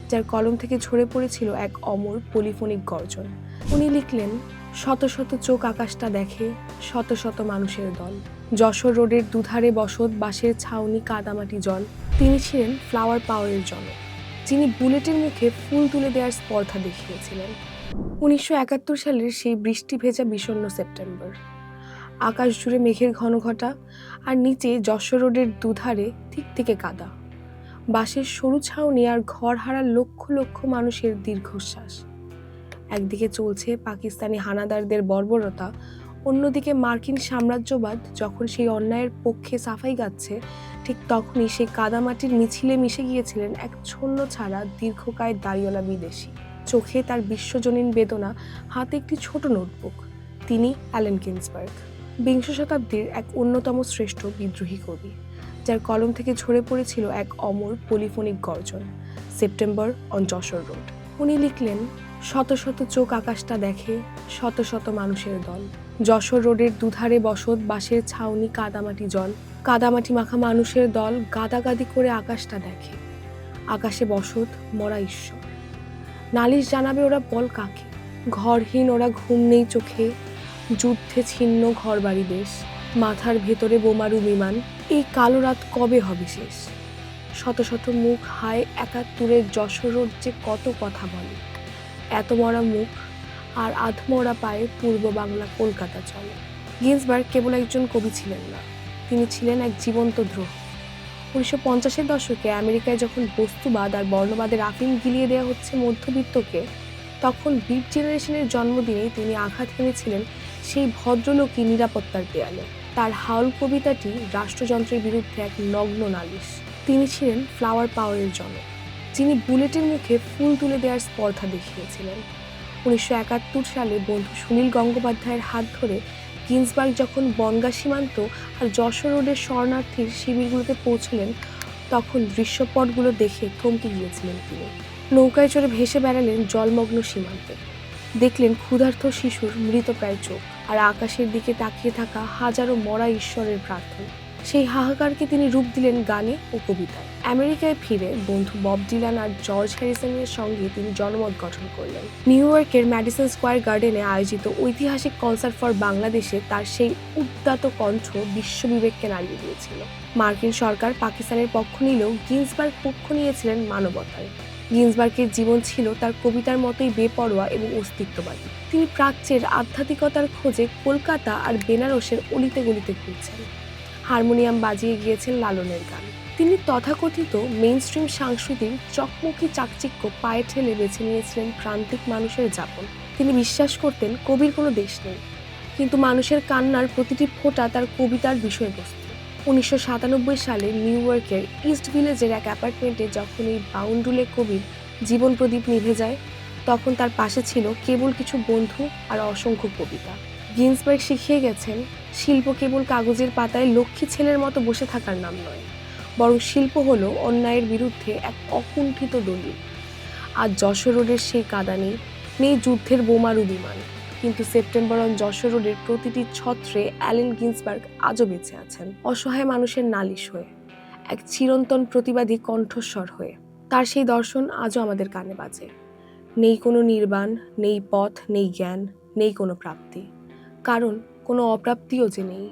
যার কলম থেকে ঝরে পড়েছিল এক অমর পলিফোনিক গর্জন। উনি লিখলেন, শত শত চোখ আকাশটা দেখে, শত শত মানুষের দল। যশোর রোডের দুধারে বসত, বাঁশের ছাউনি, কাদামাটি জল। তিনি ছিলেন ফ্লাওয়ার পাওয়ারের জনক, যিনি বুলেটের মুখে ফুল তুলে দেওয়ার স্পর্ধা দেখিয়েছিলেন। 1971 সালের সেই বৃষ্টি ভেজা বিষণ্ণ সেপ্টেম্বর। আকাশ জুড়ে মেঘের ঘনঘটা, আর নিচে যশোর রোডের দুধারে থিকথিকে কাদা। বাঁশের সরু ছাউনি আর ঘর হারা লক্ষ লক্ষ মানুষের দীর্ঘশ্বাস। একদিকে চলছে পাকিস্তানি হানাদারদের বর্বরতা, অন্যদিকে মার্কিন সাম্রাজ্যবাদ যখন সেই অন্যায়ের পক্ষে সাফাই গাচ্ছে, ঠিক তখনই সেই কাদামাটির মিছিলে মিশে গিয়েছিলেন এক ছন্ন ছাড়া দীর্ঘকায় দাড়িওয়ালা বিদেশি। চোখে তার বিশ্বজনীন বেদনা, হাতে একটি ছোট নোটবুক। তিনি অ্যালেন গিন্সবার্গ, বিংশ শতাব্দীর এক অন্যতম শ্রেষ্ঠ বিদ্রোহী কবি, যার কলম থেকে ঝরে পড়েছিল এক অমর পলিফোনিক গর্জন। September on Jessore road. উনি লিখলেন, শত শত চোখ আকাশটা দেখে, শত শত মানুষের দল। যশোর রোডের দুধারে বসত, বাঁশের ছাউনি, কাদামাটি জল। কাদামাটি মাখা মানুষের দল গাদাগাদি করে আকাশটা দেখে। আকাশে বসত, মরা ঈশ্বর। নালিশ জানাবে ওরা বল কাকে? ঘরহীন ওরা, ঘুম নেই চোখে, যুদ্ধে ছিন্ন ঘর বাড়ি দেশ। মাথার ভেতরে বোমারু বিমান, এই কালো রাত কবে হবে শেষ? শত শত মুখ, হায় 71-এর যশোর রোড যে কত কথা বলে। এত মরা মুখ আর আধমরা পায়ে পূর্ব বাংলা কলকাতা চলে। গিন্সবার্গ কেবল একজন কবি ছিলেন না, তিনি ছিলেন এক জীবন্ত দ্রোহ। 1950-এর দশকে আমেরিকায় যখন বস্তুবাদ আর বর্ণবাদের আফিম গিলিয়ে দেওয়া হচ্ছে মধ্যবিত্তকে, তখন বিট জেনারেশনের জন্মদিনে তিনি আঘাত হেনেছিলেন সেই ভদ্রলোকই নিরাপত্তার দেয়ালে। তার হাউল কবিতাটি রাষ্ট্রযন্ত্রের বিরুদ্ধে এক নগ্ন নালিশ। তিনি ছিলেন ফ্লাওয়ার পাওয়ারের জনক, যিনি বুলেটের মুখে ফুল তুলে দেওয়ার স্পর্ধা দেখিয়েছিলেন। 1971 সালে বন্ধু সুনীল গঙ্গোপাধ্যায়ের হাত ধরে গিন্সবার্গ যখন বনগাঁ সীমান্ত আর যশোর রোডের শরণার্থীর শিবিরগুলোতে পৌঁছলেন, তখন দৃশ্যপটগুলো দেখে থমকে গিয়েছিলেন তিনি। নৌকায় চড়ে ভেসে বেড়ালেন জলমগ্ন সীমান্তে, দেখলেন ক্ষুধার্ত শিশুর মৃতপ্রায় চোখ, আর আকাশের দিকে তাকিয়ে থাকা হাজারো মরা ঈশ্বরের প্রার্থনা। সেই হাহাকারকে তিনি রূপ দিলেন গানে ও কবিতায়। আমেরিকায় ফিরে বন্ধু বব ডিলান আর জর্জ হ্যারিসনের সঙ্গে তিনি জনমত গঠন করলেন। নিউ ইয়র্কের ম্যাডিসন স্কোয়ার গার্ডেনে আয়োজিত ঐতিহাসিক কনসার্ট ফর বাংলাদেশে তার সেই উদ্দাত কণ্ঠ বিশ্ববিবেককে নাড়িয়ে দিয়েছিল। মার্কিন সরকার পাকিস্তানের পক্ষ নিলেও গিন্সবার্গ পক্ষ নিয়েছিলেন মানবতার। গিন্সবার্গের জীবন ছিল তার কবিতার মতোই বেপরোয়া এবং অস্তিত্ববাদী। তিনি প্রাচ্যের আধ্যাত্মিকতার খোঁজে কলকাতা আর বেনারসের অলিতে গলিতে ঘুরছেন। হারমোনিয়াম বাজিয়ে গিয়েছেন লালনের গান। তিনি তথাকথিত মেইনস্ট্রিম সংস্কৃতির চকমকি চাকচিক্য পায়ে ঠেলে বেছে নিয়েছিলেন প্রান্তিক মানুষের যাপন। তিনি বিশ্বাস করতেন কবির কোনো দেশ নেই, কিন্তু মানুষের কান্নার প্রতিটি ফোঁটা তার কবিতার বিষয়বস্তু। 1997 সালে নিউ ইয়র্কের ইস্ট ভিলেজের এক অ্যাপার্টমেন্টে যখন এই বাউন্ডুলে কবির জীবন প্রদীপ নিভে যায়, তখন তার পাশে ছিল কেবল কিছু বন্ধু আর অসংখ্য কবিতা। গিন্সবার্গ শিখিয়ে গেছেন, শিল্প কেবল কাগজের পাতায় লক্ষ্মী ছেলের মতো বসে থাকার নাম নয়, বরং শিল্প হলো অন্যায়ের বিরুদ্ধে এক অকুণ্ঠিত দলিল। আজ যশোর রোডের সেই কাঁদানি নেই যুদ্ধের বোমারু বিমান, কিন্তু সেপ্টেম্বর অন যশোর রোডের প্রতিটি ছত্রে অ্যালেন গিন্সবার্গ আজও বেঁচে আছেন, অসহায় মানুষের নালিশ হয়ে, এক চিরন্তন প্রতিবাদী কণ্ঠস্বর হয়ে। তার সেই দর্শন আজও আমাদের কানে বাজে। নেই কোনো নির্বাণ, নেই পথ, নেই জ্ঞান, নেই কোনো প্রাপ্তি, কারণ কোনো অপ্রাপ্তিও যে নেই।